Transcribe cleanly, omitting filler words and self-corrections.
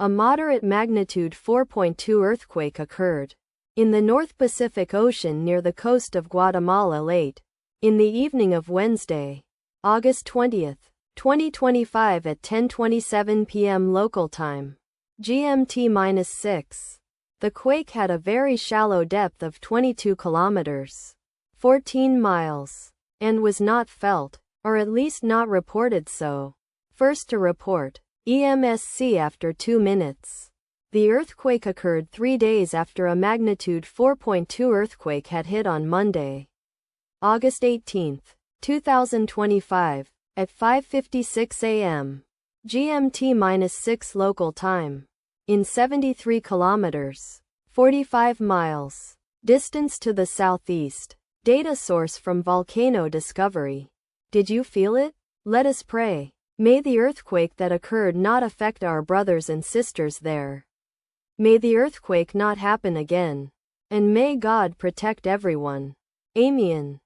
A moderate magnitude 4.2 earthquake occurred in the North Pacific Ocean near the coast of Guatemala late in the evening of Wednesday, August 20, 2025 at 10:27 p.m. local time, GMT-6. The quake had a very shallow depth of 22 kilometers, 14 miles, and was not felt, or at least not reported so. First to report, EMSC after 2 minutes. The earthquake occurred 3 days after a magnitude 4.2 earthquake had hit on Monday, August 18, 2025, at 5:56 a.m. GMT-6 local time, in 73 kilometers, 45 miles, distance to the southeast. Data source from Volcano Discovery. Did you feel it? Let us pray. May the earthquake that occurred not affect our brothers and sisters there. May the earthquake not happen again. And may God protect everyone. Amen.